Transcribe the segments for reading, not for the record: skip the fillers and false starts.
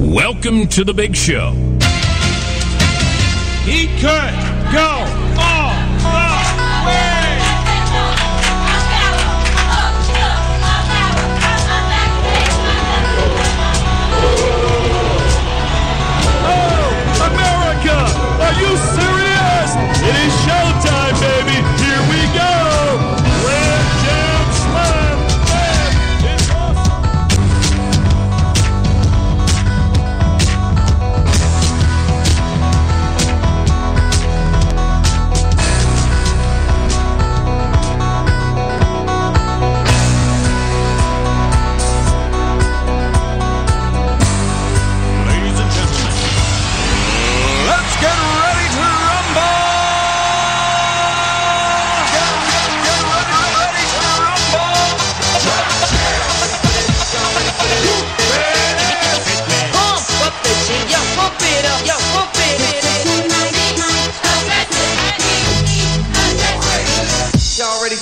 Welcome to the big show. He could go all the way. Oh, America! Are you serious? It is showtime, baby. Here we go. Slam, jam, slam, bam. It's awesome.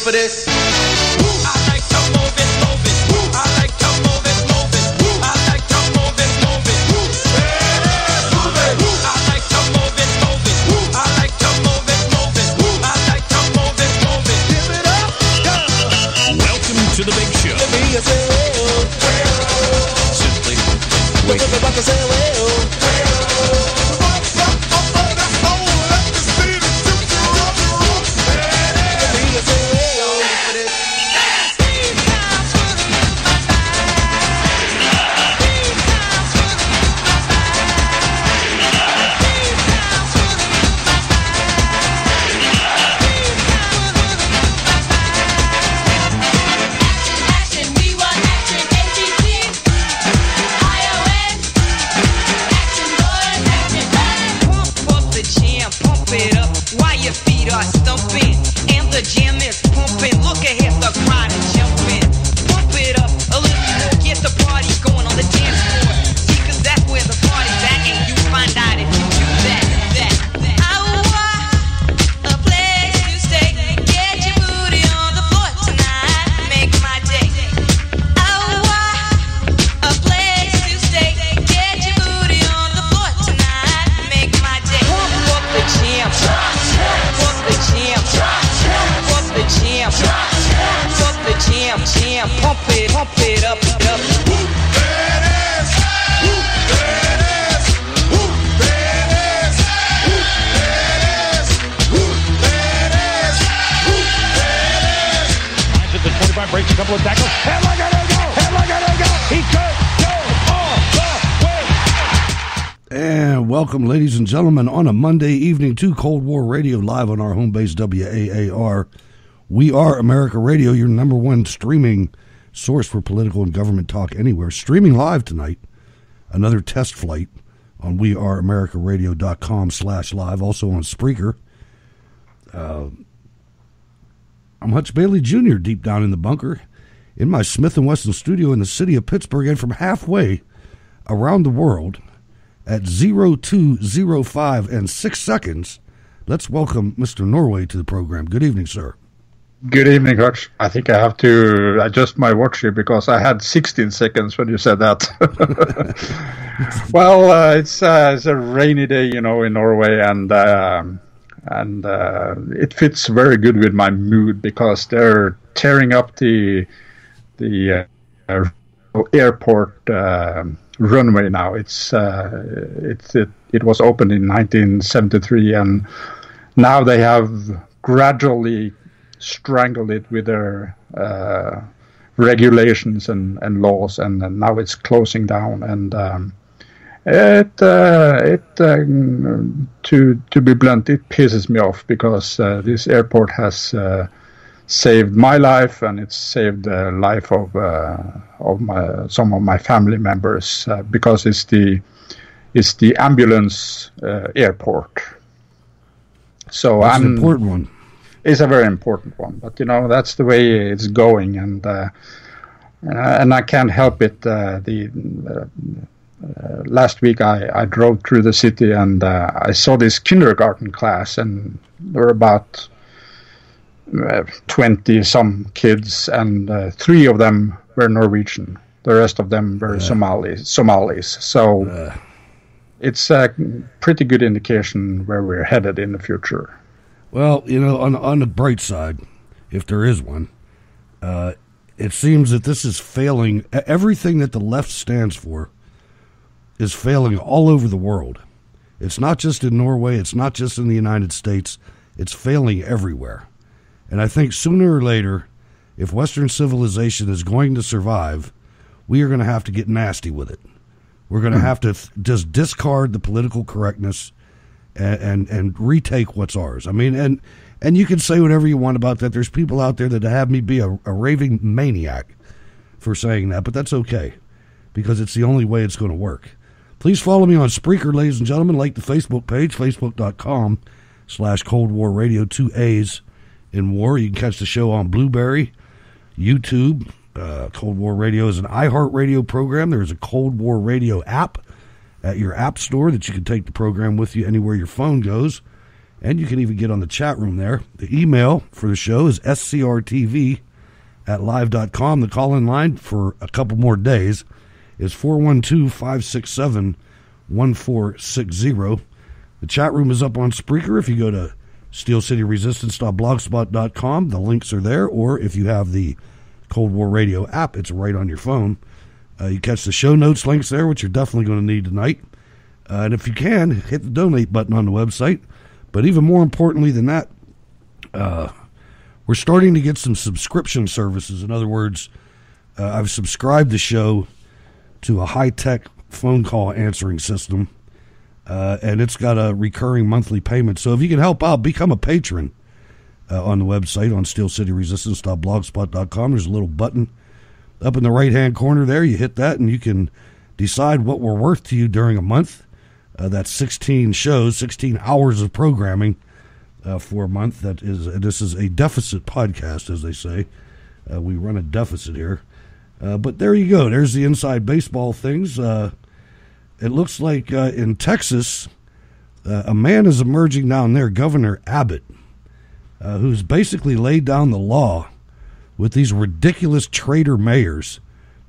For this. I like to move it, move it. I like to move it, move it. I like to move it, move it. Move it. I like to move it, move it. I like to move it, move it. I like to move it, move it. Give it up, go. Welcome to the big show. Simply wait. Welcome, ladies and gentlemen, on a Monday evening to Cold War Radio, live on our home base, WAAR. We Are America Radio, your number one streaming source for political and government talk anywhere. Streaming live tonight, another test flight on weareamericaradio.com/live, also on Spreaker. I'm Hutch Bailey Jr., deep down in the bunker, in my Smith & Wesson studio in the city of Pittsburgh, and from halfway around the world, at 02:05 and 6 seconds, let's welcome Mr. Norway to the program. Good evening, sir. Good evening, Hutch. I think I have to adjust my watch here because I had 16 seconds when you said that. Well, it's a rainy day, in Norway, and it fits very good with my mood because they're tearing up the airport runway now. It was opened in 1973, and now they have gradually strangled it with their regulations and laws, and now it's closing down. And to be blunt, it pisses me off because this airport has saved my life, and it's saved the life of some of my family members because it's the ambulance airport. So that's an important one. It's a very important one, but that's the way it's going, and I can't help it. Last week I drove through the city and I saw this kindergarten class, and there were about 20 some kids, and 3 of them were Norwegian. The rest of them were Somalis. So it's a pretty good indication where we're headed in the future. Well, on the bright side, if there is one, it seems that this is failing. Everything that the left stands for is failing all over the world. It's not just in Norway. It's not just in the United States. It's failing everywhere. And I think sooner or later, if Western civilization is going to survive, we are going to have to get nasty with it. We're going to have to just discard the political correctness and retake what's ours. I mean, and you can say whatever you want about that. There's people out there that have me be a raving maniac for saying that, but that's okay because it's the only way it's going to work. Please follow me on Spreaker, ladies and gentlemen. Like the Facebook page, facebook.com/Cold War Radio, 2 A's in war. You can catch the show on Blueberry, YouTube. Cold War Radio is an iHeartRadio program. There is a Cold War Radio app at your app store that you can take the program with you anywhere your phone goes. And you can even get on the chat room there. The email for the show is scrtv@live.com. The call-in line for a couple more days is 412-567-1460. The chat room is up on Spreaker. If you go to steelcityresistance.blogspot.com, the links are there. Or if you have the Cold War Radio app, it's right on your phone. You catch the show notes links there, which you're definitely going to need tonight. And if you can, hit the donate button on the website. But even more importantly than that, we're starting to get some subscription services. In other words, I've subscribed the show to a high-tech phone call answering system, and it's got a recurring monthly payment. So if you can help out, become a patron on the website on steelcityresistance.blogspot.com. There's a little button up in the right-hand corner there. You hit that, and you can decide what we're worth to you during a month. That's 16 shows, 16 hours of programming for a month. This is a deficit podcast, as they say. We run a deficit here. But there you go. There's the inside baseball things. It looks like in Texas, a man is emerging down there, Governor Abbott, who's basically laid down the law with these ridiculous traitor mayors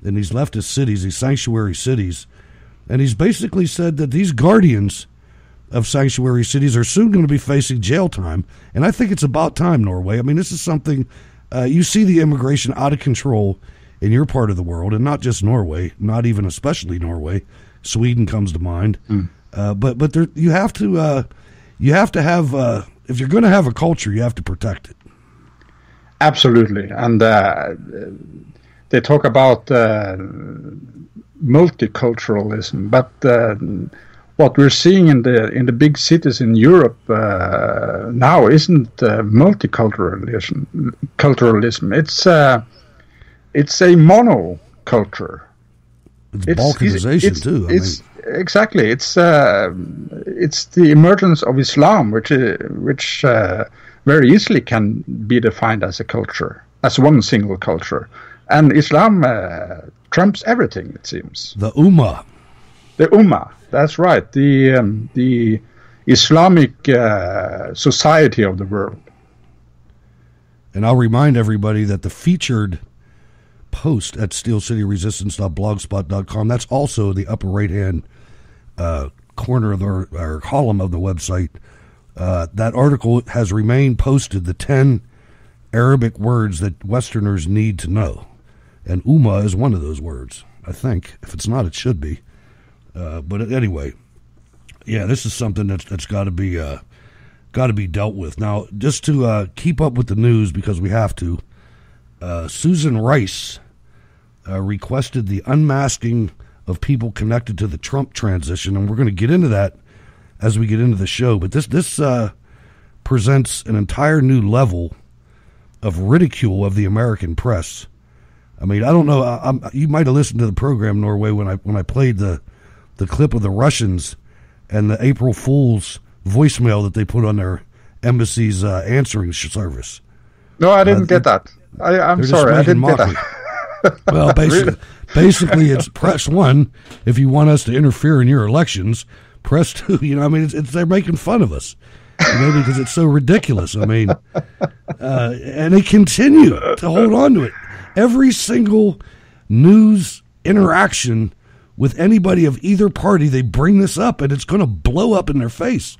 in these leftist cities, these sanctuary cities. And he's basically said that these guardians of sanctuary cities are soon going to be facing jail time. And I think it's about time, Norway. I mean, this is something, you see the immigration out of control in your part of the world, and not just Norway, not even especially Norway. Sweden comes to mind. But there, you have to have, if you're going to have a culture, you have to protect it. Absolutely. And they talk about multiculturalism, but what we're seeing in the big cities in Europe now isn't multiculturalism. It's a monoculture. It's balkanization too. Exactly. It's the emergence of Islam, which very easily can be defined as a culture, as one single culture, and Islam trumps everything. It seems. The Ummah. The Ummah. That's right. The Islamic society of the world. And I'll remind everybody that the featured post at steelcityresistance.blogspot.com, that's also the upper right-hand corner of our column of the website. That article has remained posted, the 10 Arabic words that Westerners need to know. And Ummah is one of those words, I think. If it's not, it should be. But anyway, yeah, this is something that's got to be dealt with. Now, just to keep up with the news, because we have to, Susan Rice requested the unmasking of people connected to the Trump transition, and we're going to get into that as we get into the show. But this presents an entire new level of ridicule of the American press. I mean, I don't know. You might have listened to the program, Norway, when I played the clip of the Russians and the April Fool's voicemail that they put on their embassy's answering service. No, I didn't get that. I'm sorry, I didn't get that. Well, basically, it's press 1 if you want us to interfere in your elections. Press 2, I mean, they're making fun of us, because it's so ridiculous. I mean, and they continue to hold on to it. Every single news interaction with anybody of either party, they bring this up, and it's going to blow up in their face.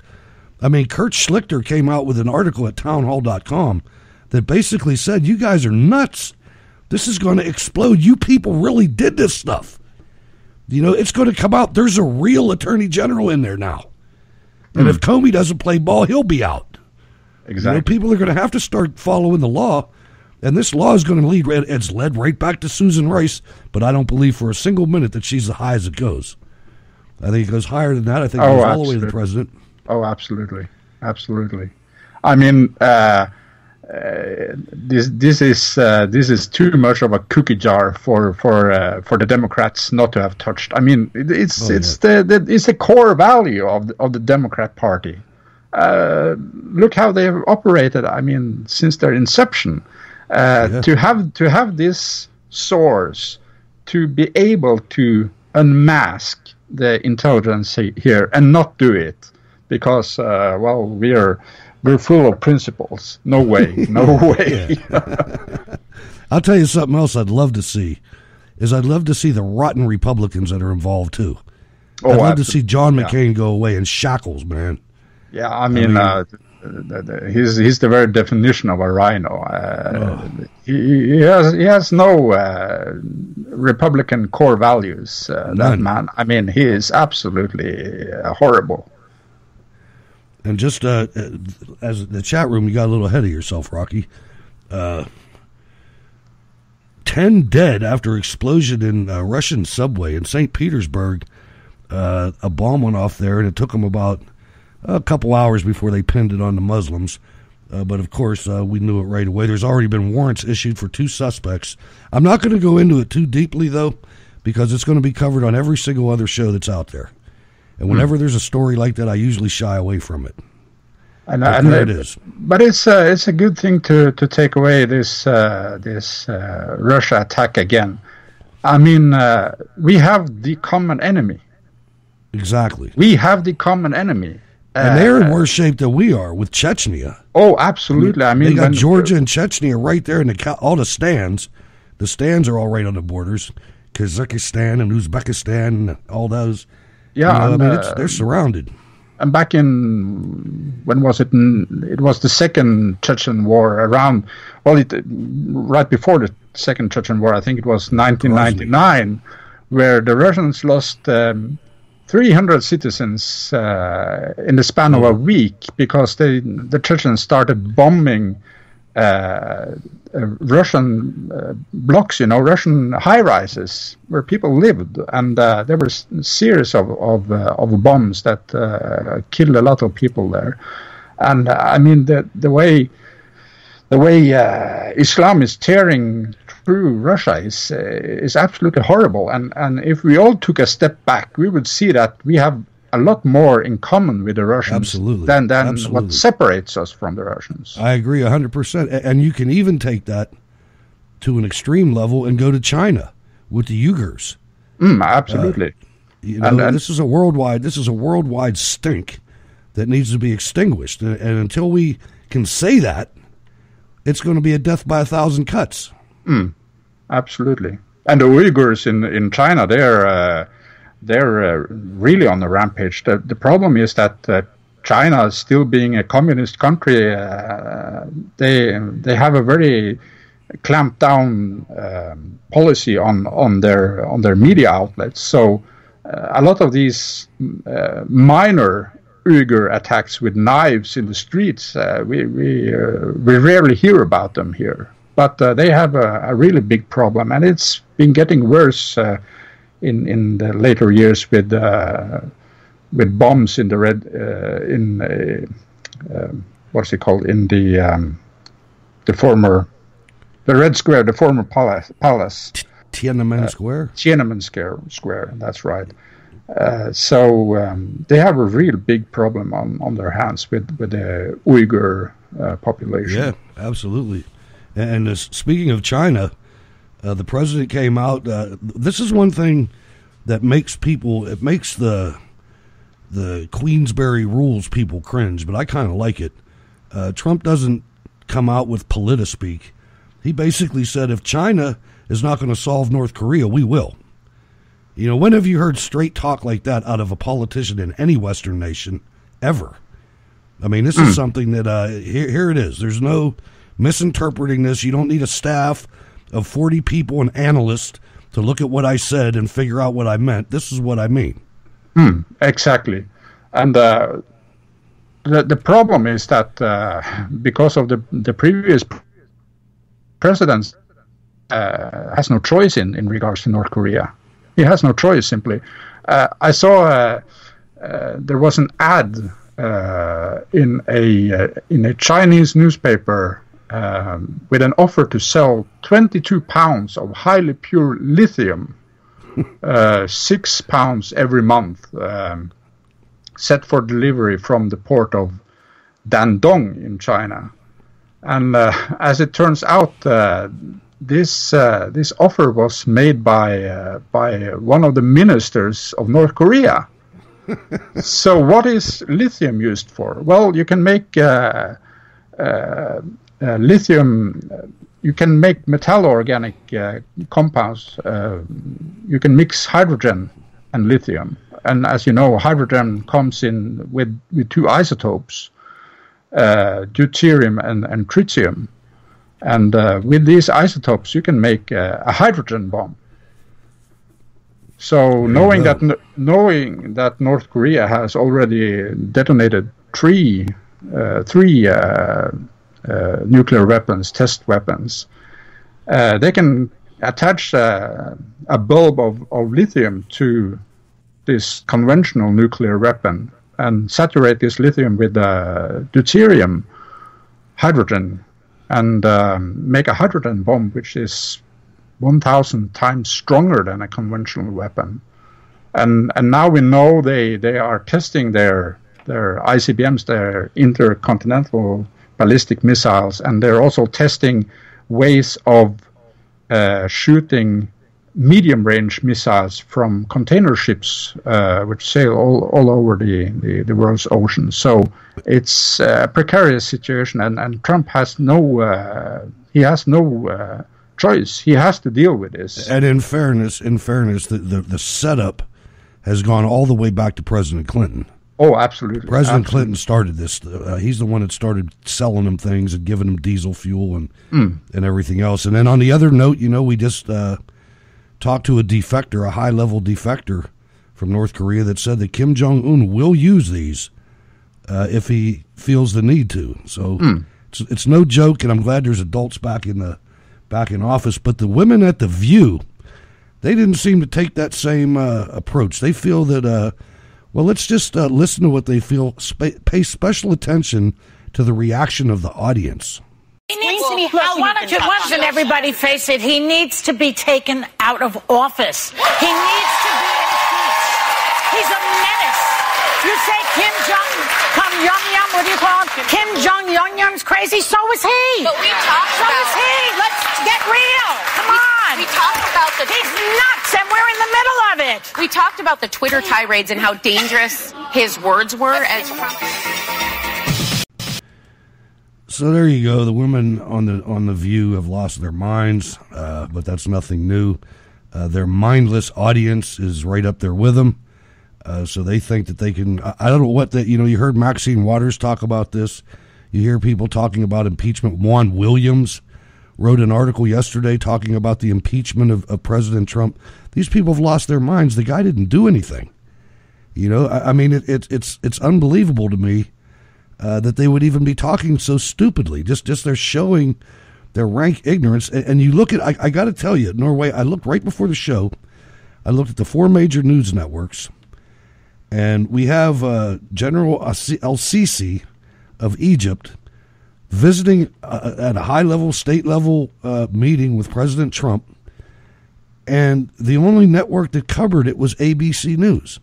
I mean, Kurt Schlichter came out with an article at townhall.com that basically said, you guys are nuts. This is going to explode. You people really did this stuff. You know, it's going to come out. There's a real attorney general in there now. And if Comey doesn't play ball, he'll be out. Exactly. You know, people are going to have to start following the law. And this law is going to lead, it's led right back to Susan Rice, but I don't believe for a single minute that she's as high as it goes. I think it goes higher than that. I think it goes all the way to the president. Oh, absolutely. Absolutely. I mean, this is too much of a cookie jar for the Democrats not to have touched. I mean, it's the core value of the Democrat Party. Look how they have operated. I mean, since their inception, to have this source to be able to unmask the intelligence here and not do it because we're full of principles. No way, no way. I'll tell you something else I'd love to see the rotten Republicans that are involved too. I'd love to see John McCain go away in shackles, man. Yeah, I mean he's the very definition of a rhino. He has no Republican core values. That man. I mean, he is absolutely horrible. And just as the chat room, you got a little ahead of yourself, Rocky. 10 dead after explosion in a Russian subway in St. Petersburg. A bomb went off there, and it took them about a couple hours before they pinned it on the Muslims. But, of course, we knew it right away. There's already been warrants issued for 2 suspects. I'm not going to go into it too deeply, though, because it's going to be covered on every single other show that's out there. And whenever there's a story like that, I usually shy away from it. And there it is. But it's a good thing to take away this Russia attack again. I mean, we have the common enemy. Exactly. We have the common enemy. And they're in worse shape than we are with Chechnya. Oh, absolutely. I mean, they got Georgia and Chechnya right there in all the stands. The stands are all right on the borders. Kazakhstan and Uzbekistan and all those. Yeah, you know, I mean, they're surrounded. And back in, when was it? It was the second Chechen war around, right before the second Chechen war, I think it was 1999, where the Russians lost 300 citizens in the span of a week because the Chechens started bombing Russian blocks, Russian high-rises where people lived, and there were a series of bombs that killed a lot of people there. And I mean, the way Islam is tearing through Russia is absolutely horrible. And if we all took a step back, we would see that we have a lot more in common with the Russians than what separates us from the Russians. I agree 100%. And you can even take that to an extreme level and go to China with the Uyghurs. Absolutely. This is a worldwide stink that needs to be extinguished. And until we can say that, it's going to be a death by 1,000 cuts. Absolutely. And the Uyghurs in China, they're really on the rampage. The problem is that China, still being a communist country, they have a very clamped down policy on their media outlets. So a lot of these minor Uyghur attacks with knives in the streets, we rarely hear about them here. But they have a really big problem, and it's been getting worse in the later years with bombs in the what's it called, in the Red Square, the former palace. Tiananmen Square. Tiananmen Square. That's right. So they have a real big problem on their hands with the Uyghur population. Yeah, absolutely. And speaking of China, the president came out. This is one thing that makes the Queensberry rules people cringe, but I kind of like it. Trump doesn't come out with politispeak. He basically said, if China is not going to solve North Korea, we will. You know, when have you heard straight talk like that out of a politician in any Western nation ever? I mean, this is something that, here it is. There's no misinterpreting this. You don't need a staff of 40 people and analysts to look at what I said and figure out what I meant. This is what I mean. Exactly. And the problem is that because of the previous president has no choice in regards to North Korea. He has no choice, simply. I saw there was an ad in a Chinese newspaper with an offer to sell 22 pounds of highly pure lithium, 6 pounds every month, set for delivery from the port of Dandong in China. And as it turns out, this offer was made by one of the ministers of North Korea. So what is lithium used for? Well, you can make lithium. You can make metallo-organic compounds. You can mix hydrogen and lithium. And as you know, hydrogen comes in with two isotopes, deuterium and tritium. And with these isotopes, you can make a hydrogen bomb. So knowing that North Korea has already detonated three nuclear weapons, test weapons, they can attach a bulb of lithium to this conventional nuclear weapon and saturate this lithium with deuterium, hydrogen, and make a hydrogen bomb, which is 1,000 times stronger than a conventional weapon. And now we know they are testing their ICBMs, their intercontinental ballistic missiles, and they're also testing ways of shooting medium-range missiles from container ships, which sail all over the world's oceans. So it's a precarious situation, and Trump has no choice. He has to deal with this. And in fairness, the setup has gone all the way back to President Clinton. Oh, absolutely. President Clinton started this. He's the one that started selling them things and giving them diesel fuel and everything else. And then on the other note, we just talked to a defector, a high-level defector from North Korea that said that Kim Jong-un will use these if he feels the need to. So it's no joke, and I'm glad there's adults back in office. But the women at The View, they didn't seem to take that same approach. They feel that, let's just listen to what they feel, pay special attention to the reaction of the audience. Why don't everybody face it? He needs to be taken out of office. He needs to be impeached. He's a menace. You say Kim Jong-yum, what do you call him? Kim Jong-yum's crazy, so is he. But we talked so about... is he. Let's get real. Come on. We talked about the... He's nuts, and we're in the middle of it. We talked about the Twitter tirades and how dangerous his words were as Trump... So there you go. The women on the View have lost their minds, but that's nothing new. Their mindless audience is right up there with them. So they think that they can. I don't know what that. You heard Maxine Waters talk about this. You hear people talking about impeachment. Juan Williams wrote an article yesterday talking about the impeachment of President Trump. These people have lost their minds. The guy didn't do anything. I mean, it's unbelievable to me. That they would even be talking so stupidly. Just they're showing their rank ignorance. And you look at, I got to tell you, Norway, I looked right before the show. I looked at the 4 major news networks. And we have General El-Sisi of Egypt visiting at a high-level, state-level meeting with President Trump. And the only network that covered it was ABC News.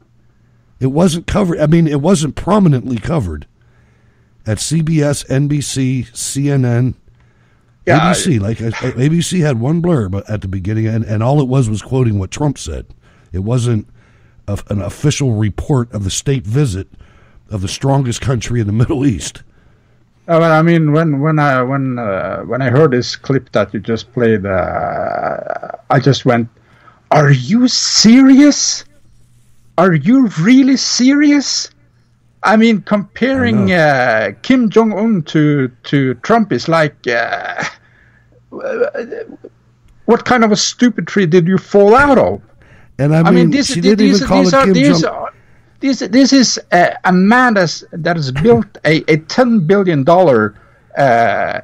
It wasn't covered. I mean, it wasn't prominently covered at CBS, NBC, CNN, ABC. ABC had one blurb at the beginning, and all it was quoting what Trump said. It wasn't an official report of the state visit of the strongest country in the Middle East. I mean, when I heard this clip that you just played, I just went, are you serious? Are you really serious? I mean, comparing Kim Jong-un to Trump is like, what kind of a stupid tree did you fall out of? And I mean this is a man that has built a $10 billion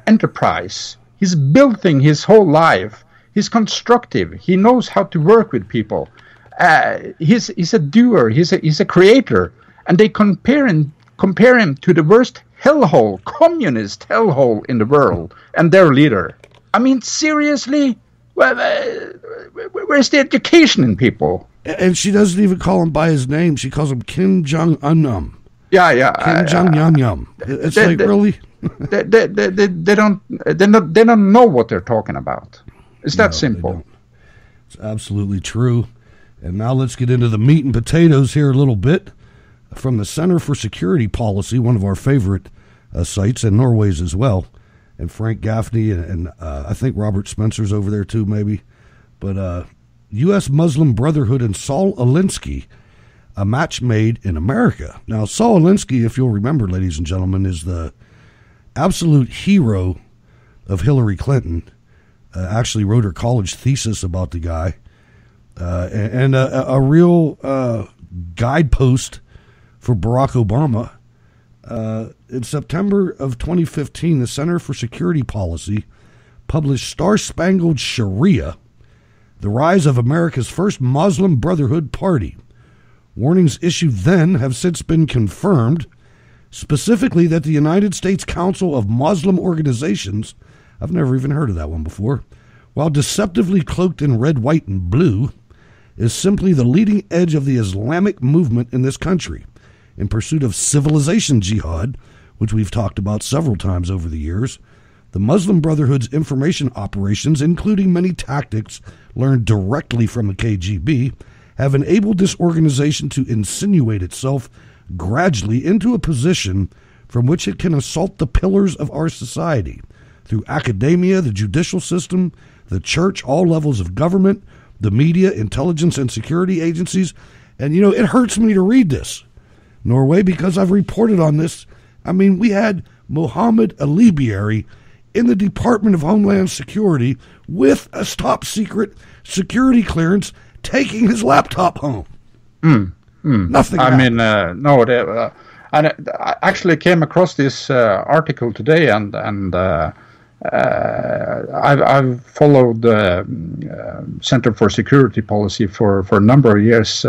enterprise. He's building his whole life. He's constructive. He knows how to work with people. He's a doer. He's a creator. And they compare him to the worst hellhole, communist hellhole in the world, and their leader. I mean, seriously? Where's the education in people? And she doesn't even call him by his name. She calls him Kim Jong-un. Yeah. Kim Jong-un. It's really. They don't know what they're talking about. It's that simple. It's absolutely true. And now let's get into the meat and potatoes here a little bit. From the Center for Security Policy, one of our favorite sites, and Norway's as well. And Frank Gaffney and I think Robert Spencer's over there too, maybe. But U.S. Muslim Brotherhood and Saul Alinsky, a match made in America. Now, Saul Alinsky, if you'll remember, ladies and gentlemen, is the absolute hero of Hillary Clinton. Actually wrote her college thesis about the guy. And a real guidepost for Barack Obama. In September of 2015, the Center for Security Policy published Star-Spangled Sharia, the rise of America's first Muslim Brotherhood party. Warnings issued then have since been confirmed, specifically that the United States Council of Muslim Organizations, I've never even heard of that one before, while deceptively cloaked in red, white, and blue, is simply the leading edge of the Islamic movement in this country in pursuit of civilization jihad, which we've talked about several times over the years. The Muslim Brotherhood's information operations, including many tactics learned directly from the KGB, have enabled this organization to insinuate itself gradually into a position from which it can assault the pillars of our society through academia, the judicial system, the church, all levels of government, the media, intelligence and security agencies. And, it hurts me to read this, Norway, because I've reported on this. I mean, we had Mohammed Alibiari in the Department of Homeland Security with a top secret security clearance taking his laptop home. Nothing. I mean, no. And I actually came across this article today, and I've followed the Center for Security Policy for a number of years.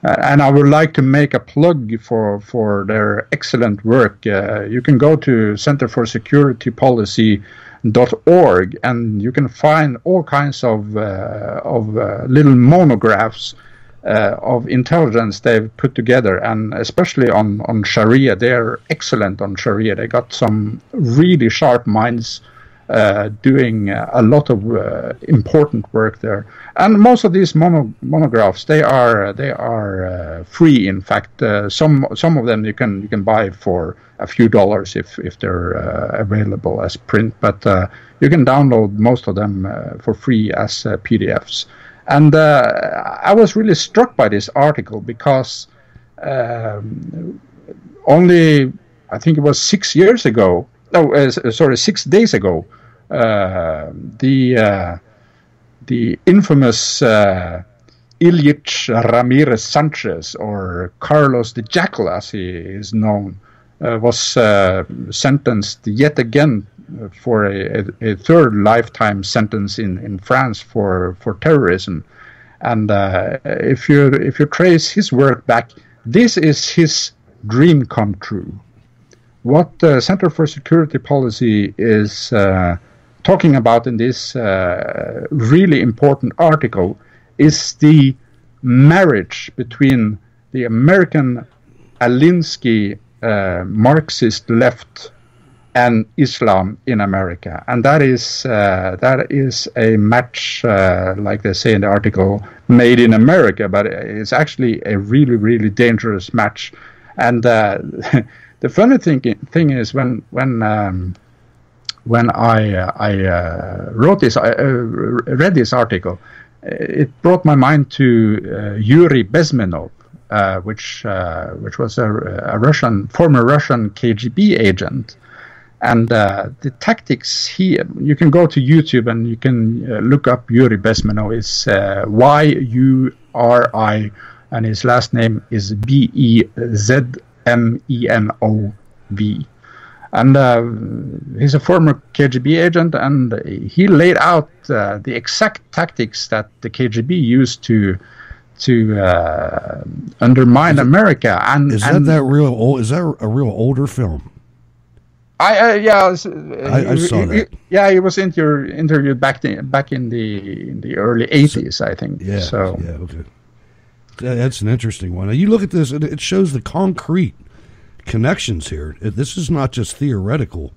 And I would like to make a plug for their excellent work. You can go to centerforsecuritypolicy.org, and you can find all kinds of little monographs of intelligence they've put together, and especially on Sharia. They're excellent on Sharia. They got some really sharp minds doing a lot of important work there. And most of these monographs, they are free. In fact, some of them you can buy for a few dollars if they're available as print. But you can download most of them for free as PDFs. And I was really struck by this article because only, I think it was 6 days ago, the infamous Ilyich Ramirez Sanchez, or Carlos the Jackal as he is known, was sentenced yet again for a third lifetime sentence in France for terrorism. And if you trace his work back, this is his dream come true. What the Center for Security Policy is talking about in this really important article is the marriage between the American Alinsky Marxist left and Islam in America, and that is a match, like they say in the article, made in America, but it's actually a really, really dangerous match. And the funny thing is when I read this article, it brought my mind to Yuri Bezmenov, which was a former Russian KGB agent. And the tactics you can go to YouTube and you can look up Yuri Bezmenov. It's Yuri, and his last name is Bezmenov. And he's a former KGB agent, and he laid out the exact tactics that the KGB used to undermine America. And is that real old? Is that a real older film? I saw that. Yeah, he was interviewed back in the early 80s, I think. Yeah. So yeah. Okay. That's an interesting one. Now you look at this, and it shows the concrete connections here. This is not just theoretical.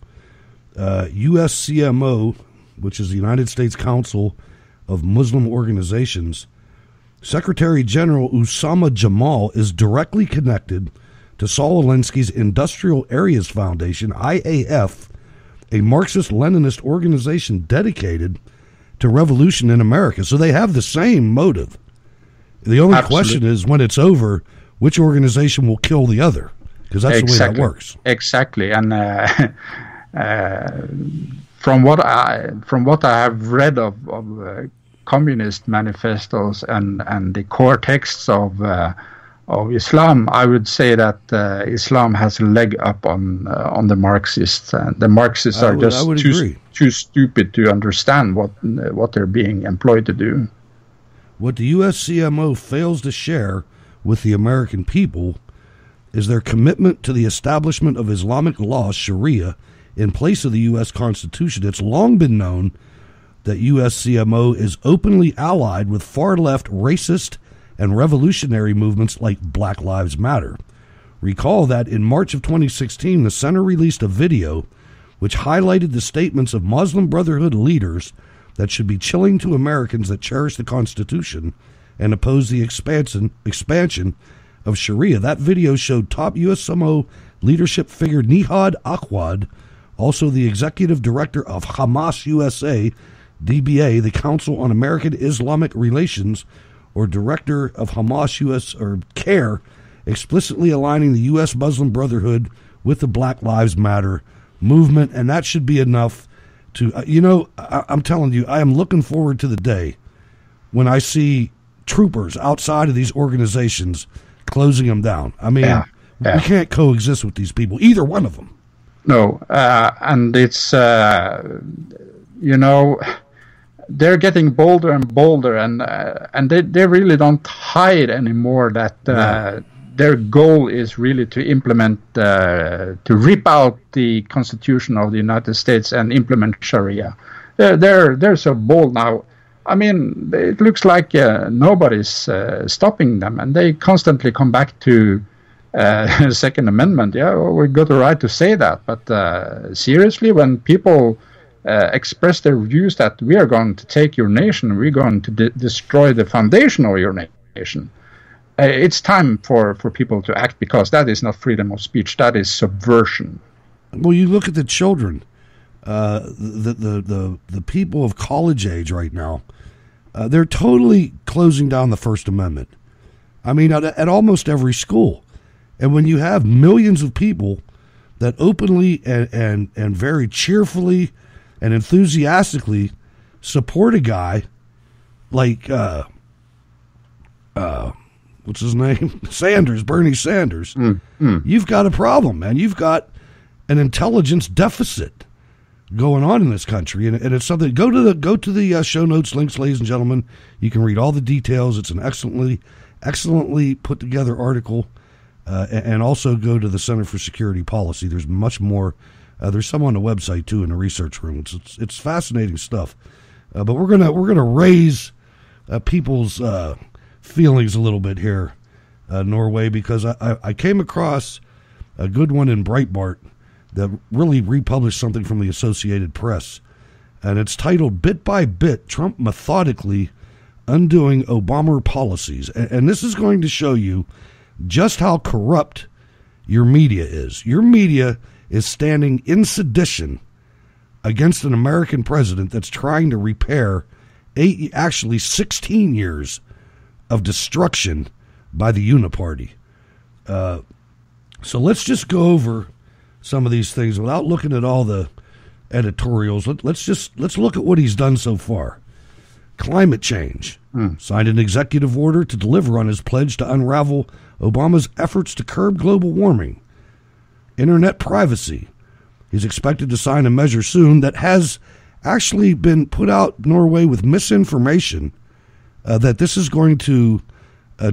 USCMO, which is the United States Council of Muslim Organizations, Secretary General Usama Jamal is directly connected to Saul Alinsky's Industrial Areas Foundation, IAF, a Marxist-Leninist organization dedicated to revolution in America. So they have the same motive. The only question is, when it's over, which organization will kill the other? Because that's the way that works. Exactly, and from what I have read of communist manifestos and the core texts of Islam, I would say that Islam has a leg up on the Marxists. The Marxists are just too stupid to understand what they're being employed to do. What the USCMO fails to share with the American people is their commitment to the establishment of Islamic law, Sharia, in place of the U.S. Constitution. It's long been known that USCMO is openly allied with far-left racist and revolutionary movements like Black Lives Matter. Recall that in March of 2016, the center released a video which highlighted the statements of Muslim Brotherhood leaders that should be chilling to Americans that cherish the Constitution and oppose the expansion of Sharia. That video showed top USCMO leadership figure Nihad Akwad, also the executive director of Hamas USA, DBA, the Council on American Islamic Relations, or director of Hamas US or CARE, explicitly aligning the U.S. Muslim Brotherhood with the Black Lives Matter movement. And that should be enough to, I'm telling you, I am looking forward to the day when I see troopers outside of these organizations closing them down. I mean, we can't coexist with these people, either one of them. No, and it's, they're getting bolder and bolder, and they really don't hide anymore that their goal is really to implement, to rip out the Constitution of the United States and implement Sharia. They're so bold now. I mean, it looks like nobody's stopping them, and they constantly come back to Second Amendment. Yeah, well, we got the right to say that, but seriously, when people express their views that we are going to take your nation, we're going to destroy the foundation of your nation, it's time for people to act, because that is not freedom of speech, that is subversion. Well, you look at the children, the people of college age right now, they're totally closing down the First Amendment. I mean, at almost every school. And when you have millions of people that openly and very cheerfully and enthusiastically support a guy like, what's his name? Bernie Sanders. You've got a problem, man. You've got an intelligence deficit going on in this country, and it's something. Go to the show notes links, ladies and gentlemen. You can read all the details. It's an excellently put together article, and also go to the Center for Security Policy. There's much more. There's some on the website too in the research room. It's fascinating stuff. But we're gonna raise people's feelings a little bit here, Norway, because I came across a good one in Breitbart that really republished something from the Associated Press, and it's titled "Bit by Bit: Trump Methodically Undoing Obama Policies." And this is going to show you just how corrupt your media is. Your media is standing in sedition against an American president that's trying to repair actually 16 years of destruction by the Uniparty. So let's just go over some of these things without looking at all the editorials. Let's look at what he's done so far. Climate change. Signed an executive order to deliver on his pledge to unravel Obama's efforts to curb global warming. Internet privacy. He's expected to sign a measure soon that has actually been put out Norway with misinformation that this is going to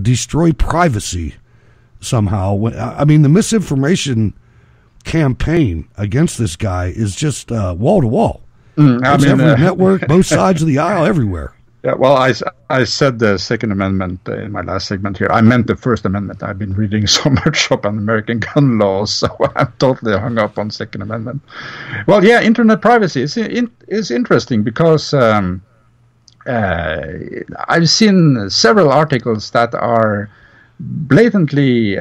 destroy privacy somehow. I mean, the misinformation campaign against this guy is just wall to wall. Every network, both sides of the aisle, everywhere. Yeah, well, I said the Second Amendment in my last segment here. I meant the First Amendment. I've been reading so much up on American gun laws, so I'm totally hung up on Second Amendment. Well, yeah, internet privacy is interesting because I've seen several articles that are blatantly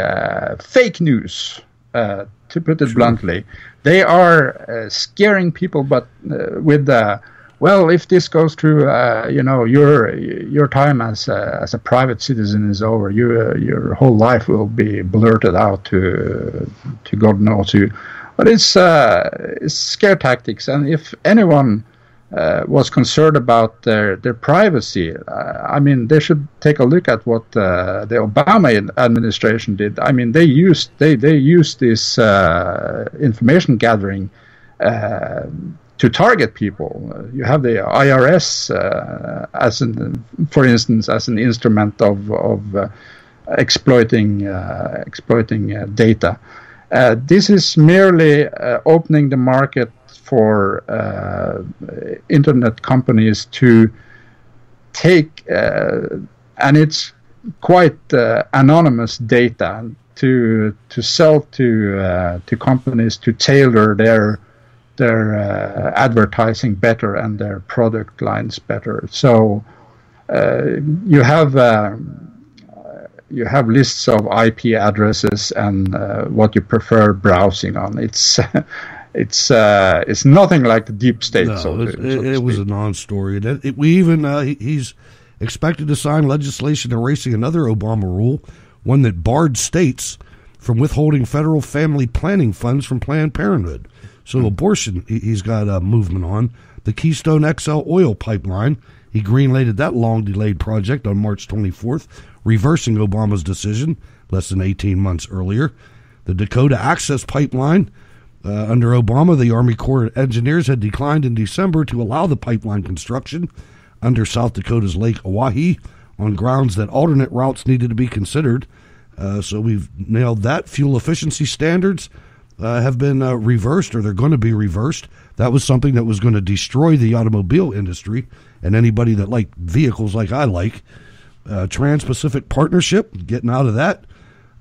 fake news, to put it bluntly. They are scaring people, but with the well, if this goes through, your time as a private citizen is over. Your whole life will be blurted out to God knows who. But it's scare tactics, and if anyone was concerned about their privacy, I mean, they should take a look at what the Obama administration did. I mean, they used this information gathering to target people. You have the IRS for instance, as an instrument of exploiting data. This is merely opening the market for internet companies to take, and it's quite anonymous data to sell to companies to tailor their advertising better and their product lines better. So you have lists of IP addresses and what you prefer browsing on. It's nothing like the deep state. No, it was a non-story. He's expected to sign legislation erasing another Obama rule, one that barred states from withholding federal family planning funds from Planned Parenthood. So abortion, he's got a movement on. The Keystone XL oil pipeline, he greenlighted that long-delayed project on March 24th, reversing Obama's decision less than 18 months earlier. The Dakota Access Pipeline, under Obama, the Army Corps of Engineers had declined in December to allow the pipeline construction under South Dakota's Lake Oahe on grounds that alternate routes needed to be considered. So we've nailed that. Fuel efficiency standards have been reversed, or they're going to be reversed. That was something that was going to destroy the automobile industry and anybody that liked vehicles like I like. Trans-Pacific Partnership, getting out of that.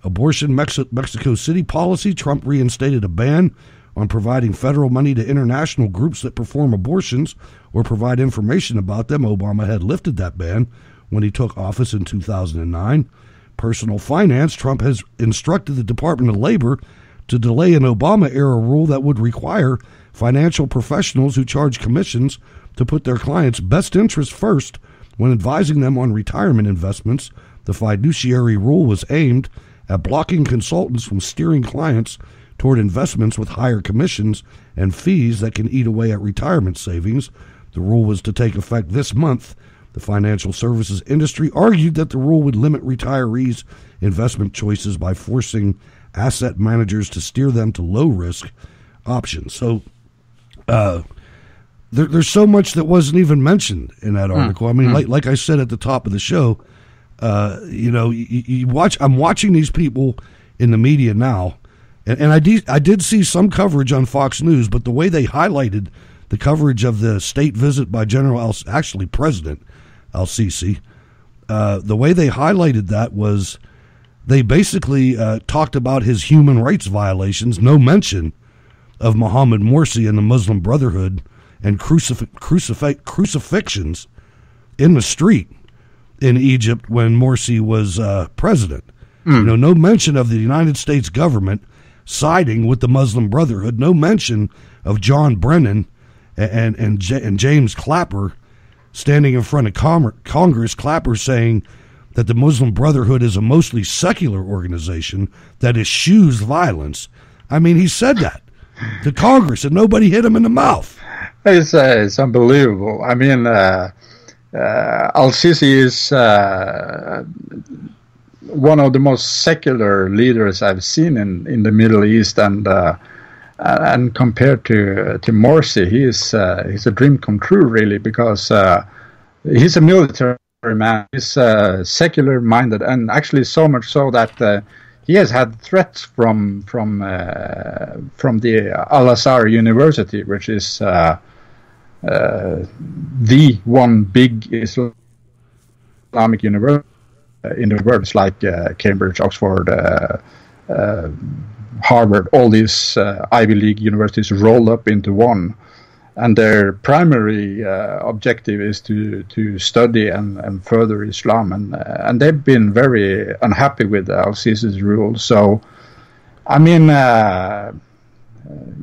Abortion Mexico City policy, Trump reinstated a ban on providing federal money to international groups that perform abortions or provide information about them. Obama had lifted that ban when he took office in 2009. Personal finance, Trump has instructed the Department of Labor to delay an Obama-era rule that would require financial professionals who charge commissions to put their clients' best interests first when advising them on retirement investments. The fiduciary rule was aimed at blocking consultants from steering clients toward investments with higher commissions and fees that can eat away at retirement savings. The rule was to take effect this month. The financial services industry argued that the rule would limit retirees' investment choices by forcing asset managers to steer them to low-risk options. So there's so much that wasn't even mentioned in that article. I mean, like I said at the top of the show, you watch. I'm watching these people in the media now, and I did see some coverage on Fox News, but the way they highlighted the coverage of the state visit by President Al-Sisi, the way they highlighted that was they basically talked about his human rights violations, no mention of Mohammed Morsi and the Muslim Brotherhood and crucifixions in the street in Egypt when Morsi was president. No mention of the United States government siding with the Muslim Brotherhood, no mention of John Brennan and James Clapper standing in front of Congress, Clapper saying that the Muslim Brotherhood is a mostly secular organization that eschews violence. I mean, he said that to Congress, and nobody hit him in the mouth. It's unbelievable. I mean, Al-Sisi is one of the most secular leaders I've seen in the Middle East, and compared to Morsi, he's a dream come true, really, because he's a military man. He's secular minded, and actually so much so that he has had threats from the Al-Azhar University, which is the one big Islamic university in the world. It's like Cambridge, Oxford, Harvard, all these Ivy League universities rolled up into one. And their primary objective is to study and further Islam, and they've been very unhappy with Al-Sisi's rule. So, I mean,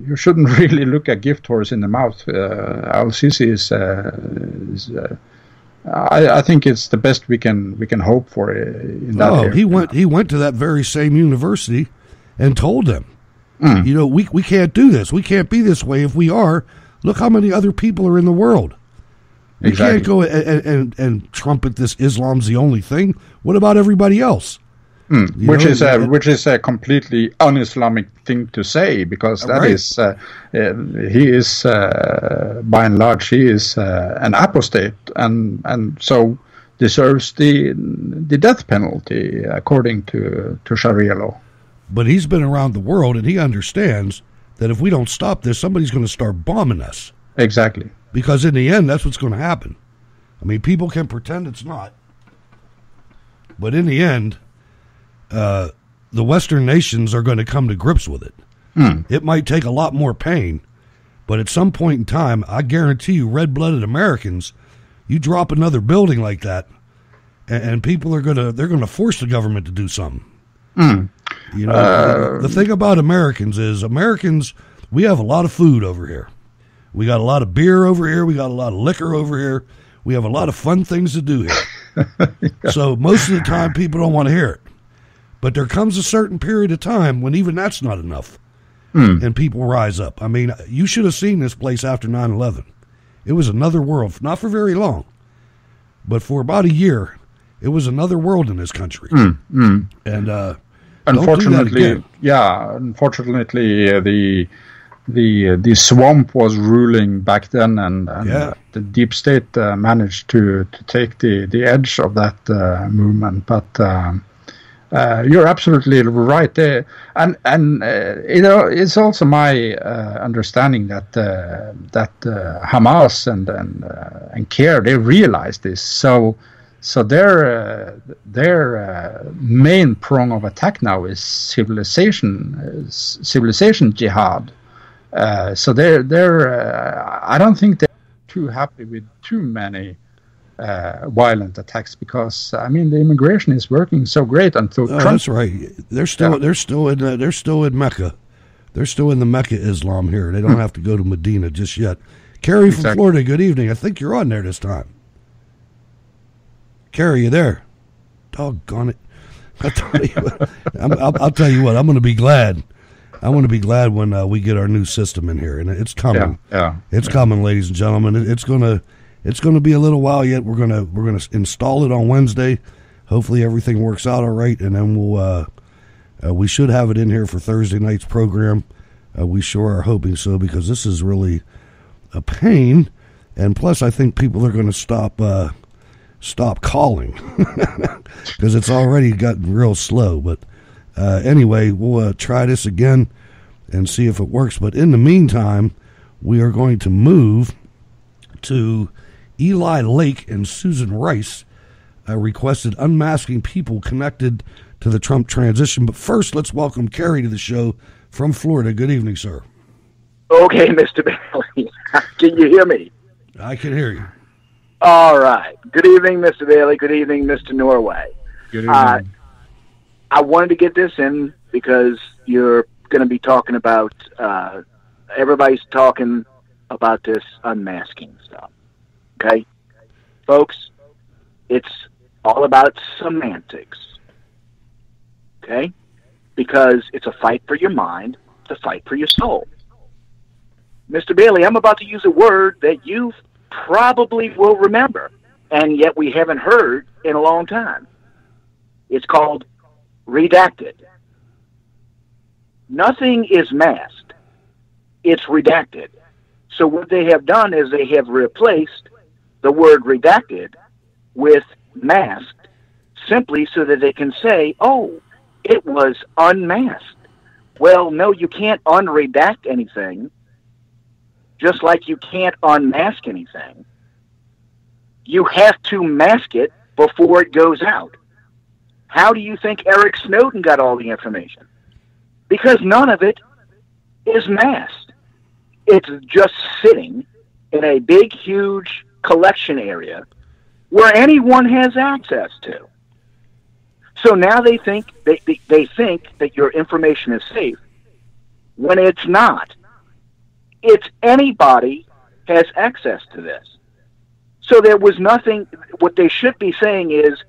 you shouldn't really look a gift horse in the mouth. Al-Sisi is I think it's the best we can hope for in that area. He went to that very same university and told them, you know, we can't do this. We can't be this way. If we are, look how many other people are in the world. We Exactly. can't go and trumpet this Islam's the only thing. What about everybody else? Which is a completely un-Islamic thing to say, because that Right. is he is by and large he is an apostate, and so deserves the death penalty according to Sharia law. But he's been around the world, and he understands that if we don't stop this, somebody's going to start bombing us. Exactly. Because in the end, that's what's going to happen. I mean, people can pretend it's not. But in the end, the Western nations are going to come to grips with it. It might take a lot more pain, but at some point in time, I guarantee you, red-blooded Americans, you drop another building like that, and people are they're going to force the government to do something. You know, the thing about Americans is we have a lot of food over here. We got a lot of beer over here. We got a lot of liquor over here. We have a lot of fun things to do here. So most of the time, people don't want to hear it. But there comes a certain period of time when even that's not enough, and people rise up. I mean, you should have seen this place after 9/11. It was another world, not for very long, but for about a year, it was another world in this country. And Unfortunately, the swamp was ruling back then, and the deep state managed to take the edge of that movement. But you're absolutely right there, and you know, it's also my understanding that Hamas and CARE, they realize this. So their main prong of attack now is civilization jihad. So they're I don't think they're too happy with too many violent attacks, because I mean the immigration is working so great until Trump. That's right. They're still in Mecca. They're still in the Mecca Islam here. They don't have to go to Medina just yet. Carrie from Florida. Good evening. I think you're on there this time. Carrie, you there? Doggone it! I'll tell you what. I'm going to be glad. I want to be glad when we get our new system in here, and it's coming. It's coming, ladies and gentlemen. It's gonna be a little while yet. We're gonna install it on Wednesday. Hopefully, everything works out all right, and then we should have it in here for Thursday night's program. We sure are hoping so, because this is really a pain, and plus, I think people are going to stop calling because it's already gotten real slow. But anyway, we'll try this again and see if it works. But in the meantime, we are going to move to Eli Lake and Susan Rice requested unmasking people connected to the Trump transition. But first, let's welcome Kerry to the show from Florida. Good evening, sir. Okay, Mr. Bailey. Can you hear me? I can hear you. All right. Good evening, Mr. Bailey. Good evening, Mr. Norway. Good evening. I wanted to get this in because you're going to be talking about, everybody's talking about this unmasking stuff, okay? Folks, it's all about semantics. Okay? Because it's a fight for your mind, it's a fight for your soul. Mr. Bailey, I'm about to use a word that you probably will remember, and yet we haven't heard in a long time. It's called redacted. Nothing is masked. It's redacted. So what they have done is they have replaced the word redacted with masked, simply so that they can say, oh, it was unmasked. Well, no, you can't unredact anything, just like you can't unmask anything. You have to mask it before it goes out. How do you think Eric Snowden got all the information? Because none of it is masked. It's just sitting in a big, huge collection area where anyone has access to. So now they think they think that your information is safe when it's not. It's anybody has access to this. So there was nothing. What they should be saying is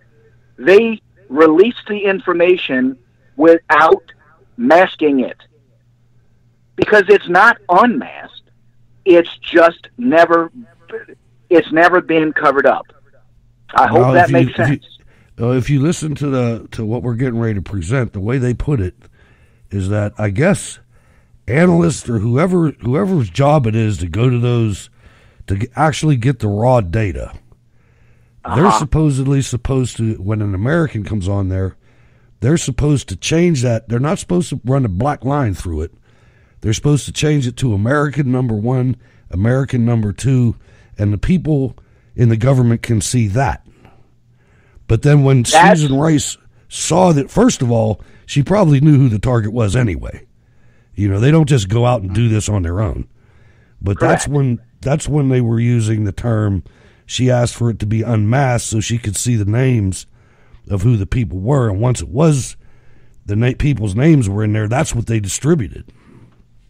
they released the information without masking it, because it's not unmasked. It's just never been covered up. I hope that makes sense. If you listen to what we're getting ready to present, the way they put it is that I guess analysts or whoever's job it is to go to those to actually get the raw data, they're supposedly supposed to, when an American comes on there, they're supposed to change that. They're not supposed to run a black line through it. They're supposed to change it to American number 1, American number 2, and the people in the government can see that. But then when Susan Rice saw that, first of all, she probably knew who the target was anyway. You know, they don't just go out and do this on their own. But Correct. that's when they were using the term, she asked for it to be unmasked so she could see the names of who the people were. And once it was, people's names were in there, that's what they distributed.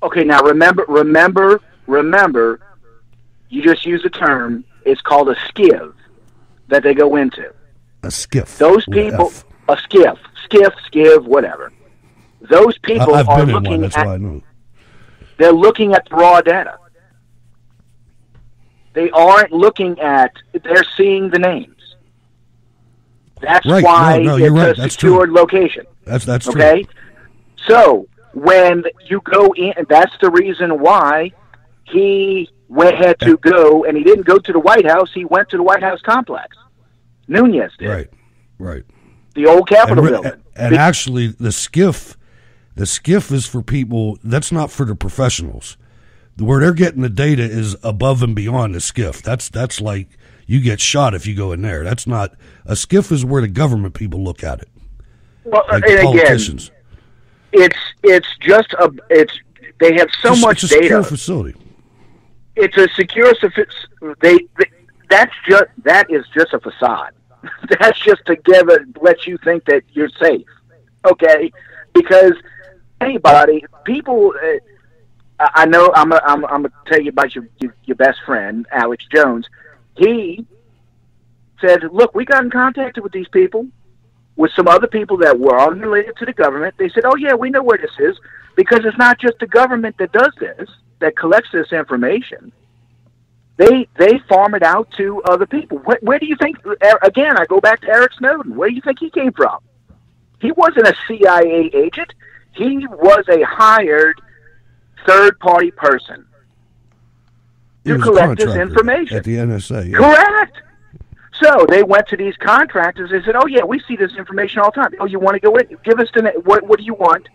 Okay, now remember, you just used a term, it's called a skiv that they go into. A skiff. Those people, a skiv, whatever. Those people I've are been in looking one, that's at, why I know. They're looking at the raw data. They aren't looking at, they're seeing the names. That's right. why you're right. it's a That's secured true. location. That's okay? true. So when you go in, that's the reason why he had to go, and he didn't go to the White House, he went to the White House complex. Nunez did. Right. The old Capitol building. And actually, the skiff is for people, that's not for the professionals. Where they're getting the data is above and beyond the skiff. That's like you get shot if you go in there. That's not, a skiff is where the government people look at it. Well, like and politicians. Again, they have so much it's a data. secure facility. It's a secure. That is just a facade. That's just to let you think that you're safe. Okay, because people. I know. I'm gonna tell you about your best friend, Alex Jones. He said, "Look, we got in contact with these people, with some other people that were unrelated to the government. They said, oh yeah, we know where this is, because it's not just the government that does this, that collects this information. They farm it out to other people. Where do you think? Again, I go back to Eric Snowden. Where do you think he came from? He wasn't a CIA agent. He was a hired third-party person to collect this information at the NSA. Yeah. Correct. So they went to these contractors. They said, "Oh yeah, we see this information all the time. Oh, you want to go in? Give us the what do you want?"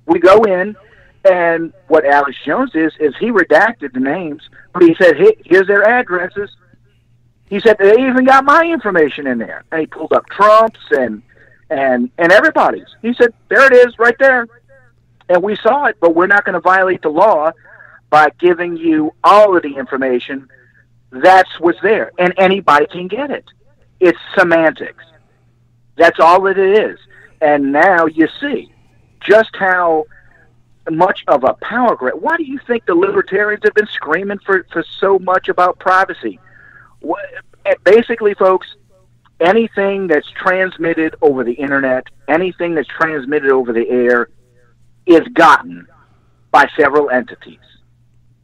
We go in, and what Alex Jones is he redacted the names, but he said, "Hey, here's their addresses." He said they even got my information in there, and he pulled up Trump's and everybody's. He said, "There it is, right there." And we saw it, but we're not going to violate the law by giving you all of the information. That's what's there, and anybody can get it. It's semantics. That's all it is. And now you see just how much of a power grab. Why do you think the libertarians have been screaming for so much about privacy? basically, folks, anything that's transmitted over the internet, anything that's transmitted over the air, is gotten by several entities.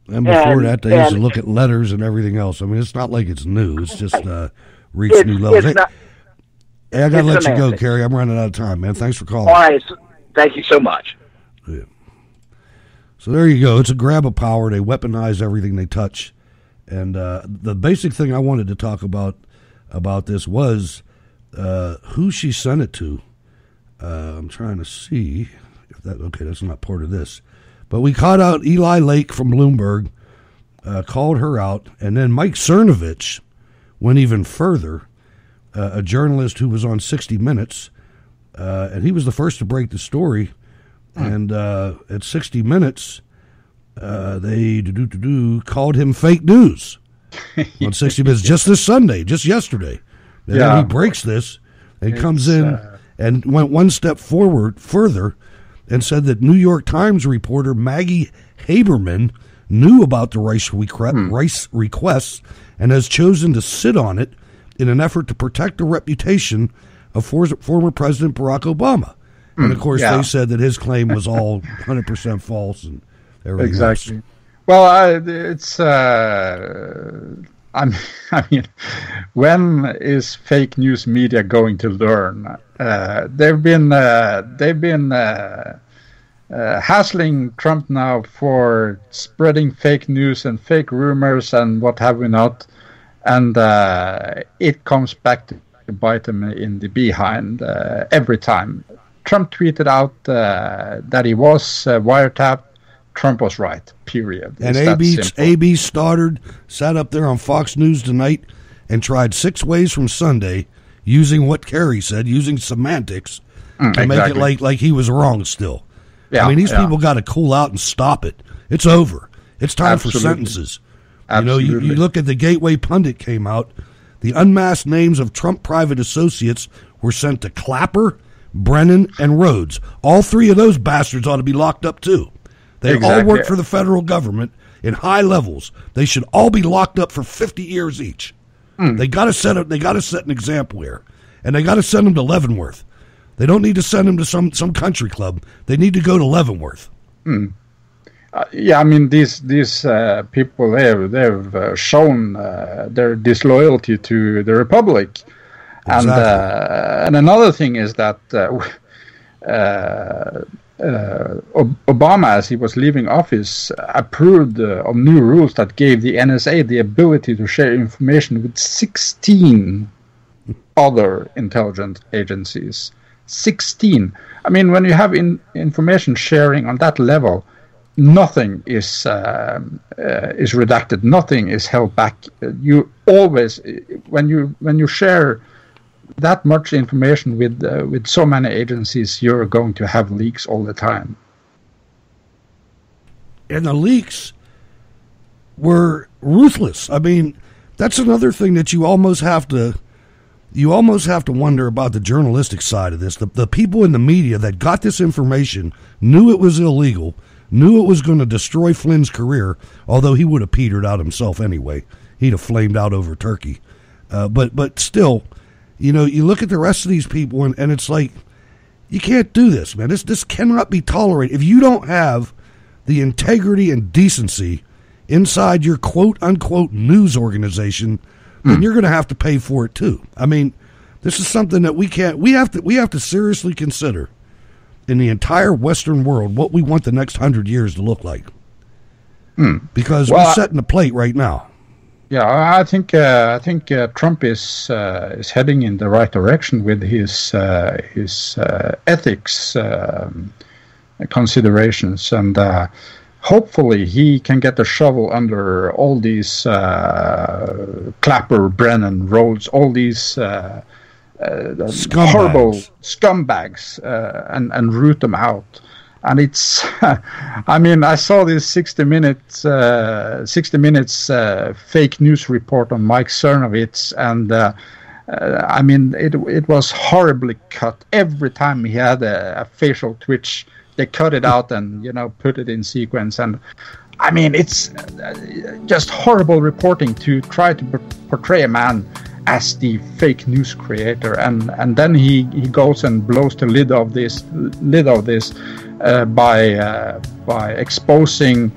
And before that, they used to look at letters and everything else. I mean, it's not like it's new. It's just reached new levels. Hey, I got to let you go, Kerry. I'm running out of time, man. Thanks for calling. All right. Thank you so much. Yeah. So there you go. It's a grab of power. They weaponize everything they touch. And the basic thing I wanted to talk about this was who she sent it to. I'm trying to see if that. Okay, that's not part of this. But we caught out Eli Lake from Bloomberg, called her out, and then Mike Cernovich went even further, a journalist who was on 60 Minutes, and he was the first to break the story. And at 60 Minutes, they called him fake news on 60 Minutes just this Sunday, just yesterday. And then he breaks this and comes in and went one step further and said that New York Times reporter Maggie Haberman knew about the Rice requests and has chosen to sit on it in an effort to protect the reputation of former President Barack Obama. And, of course, they said that his claim was all 100% false and everything exactly. else. Well, it's... I mean, when is fake news media going to learn? They've been hassling Trump now for spreading fake news and fake rumors and what have we not, and it comes back to bite him in the behind every time. Trump tweeted out that he was wiretapped. Trump was right, period. And A.B. Stoddard sat up there on Fox News tonight and tried 6 ways from Sunday, using what Kerry said, using semantics, to make it like he was wrong still. Yeah, I mean, these people got to cool out and stop it. It's over. It's time for sentences. Absolutely. You know, you look at the Gateway Pundit came out. The unmasked names of Trump private associates were sent to Clapper, Brennan, and Rhodes. All 3 of those bastards ought to be locked up, too. They all work for the federal government in high levels. They should all be locked up for 50 years each. They got to set an example here, and they got to send them to Leavenworth. They don't need to send them to some country club. They need to go to Leavenworth. I mean these people they've shown their disloyalty to the Republic, and another thing is that. Obama, as he was leaving office, approved of new rules that gave the NSA the ability to share information with 16 other intelligence agencies. 16. I mean, when you have information sharing on that level, nothing is redacted. Nothing is held back. You always, when you share that much information with so many agencies, you're going to have leaks all the time. And the leaks were ruthless. I mean, that's another thing that you almost have to wonder about the journalistic side of this. The people in the media that got this information knew it was illegal, knew it was going to destroy Flynn's career, although he would have petered out himself anyway. He'd have flamed out over Turkey. But still, you know, you look at the rest of these people, and it's like, you can't do this, man. This cannot be tolerated. If you don't have the integrity and decency inside your quote-unquote news organization, then you're going to have to pay for it, too. I mean, this is something that we have to seriously consider in the entire Western world what we want the next 100 years to look like. Because we're setting the plate right now. Yeah, I think Trump is heading in the right direction with his ethics considerations, and hopefully he can get a shovel under all these Clapper, Brennan, Rhodes, all these horrible scumbags, and root them out. And it's, I mean, I saw this 60 Minutes fake news report on Mike Cernovich, and I mean, it was horribly cut. Every time he had a facial twitch, they cut it out and put it in sequence. And I mean, it's just horrible reporting to try to portray a man as the fake news creator, and then he goes and blows the lid of this by exposing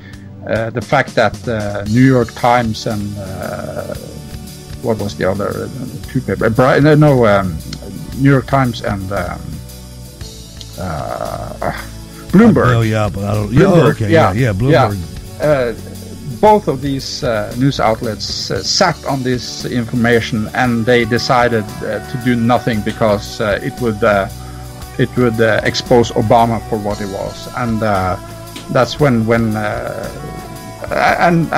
the fact that New York Times and what was the other two papers? New York Times and Bloomberg. Oh yeah, but I don't. Bloomberg, Bloomberg. Yeah. Both of these news outlets sat on this information, and they decided to do nothing because it would expose Obama for what he was, and that's when and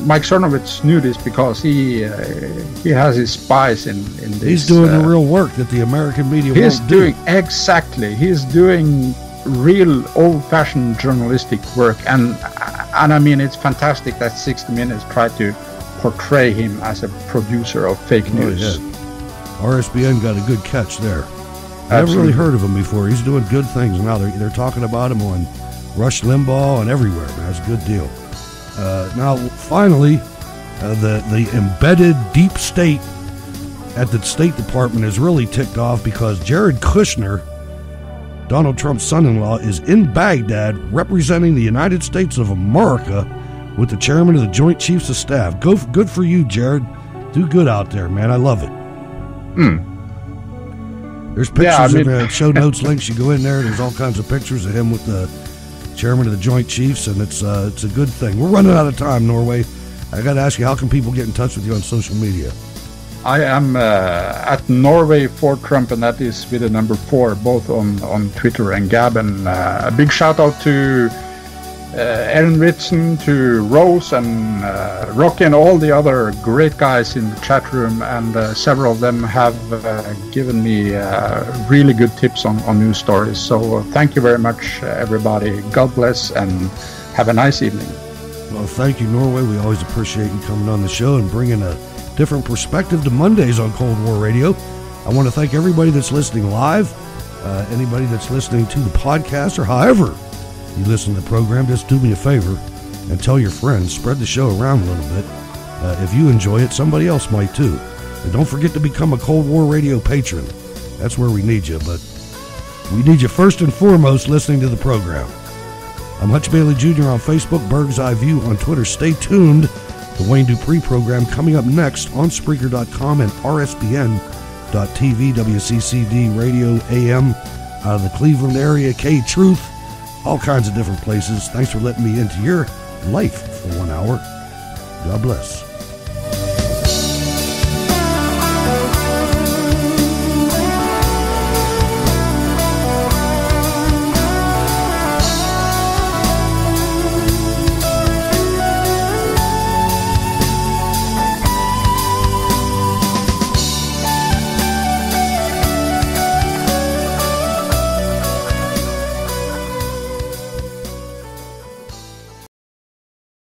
Mike Cernovich knew this because he has his spies in this. He's doing the real work that the American media he's won't doing do. Exactly. He's doing real old-fashioned journalistic work, and I mean, it's fantastic that 60 Minutes tried to portray him as a producer of fake news. Oh, yeah. RSBN got a good catch there. I never really heard of him before. He's doing good things now. They're talking about him on Rush Limbaugh and everywhere. Man, it's a good deal. Now, finally, the embedded deep state at the State Department is really ticked off because Jared Kushner, Donald Trump's son-in-law, is in Baghdad representing the United States of America with the chairman of the Joint Chiefs of Staff. Good for you, Jared. Do good out there, man. I love it. There's pictures in the show notes links. You go in there, there's all kinds of pictures of him with the chairman of the Joint Chiefs, and it's a good thing. We're running out of time, Norway. I got to ask you, how can people get in touch with you on social media? I am at Norway for Trump, and that is with the number 4, both on Twitter and Gab. And a big shout out to Aaron Ritson, to Rhodes and Rocky, and all the other great guys in the chat room. And several of them have given me really good tips on news stories. So thank you very much, everybody. God bless, and have a nice evening. Well, thank you, Norway. We always appreciate you coming on the show and bringing a different perspective to Mondays on Cold War Radio. I want to thank everybody that's listening live, anybody that's listening to the podcast, or however you listen to the program. Just do me a favor and tell your friends, spread the show around a little bit. If you enjoy it, somebody else might too. And don't forget to become a Cold War Radio patron. That's where we need you, but we need you first and foremost listening to the program. I'm Hutch Bailey Jr. on Facebook, Berg's Eye View on Twitter. Stay tuned. The Wayne Dupree program coming up next on Spreaker.com and RSBN.TV, WCCD Radio AM out of the Cleveland area, K-Truth, all kinds of different places. Thanks for letting me into your life for 1 hour. God bless.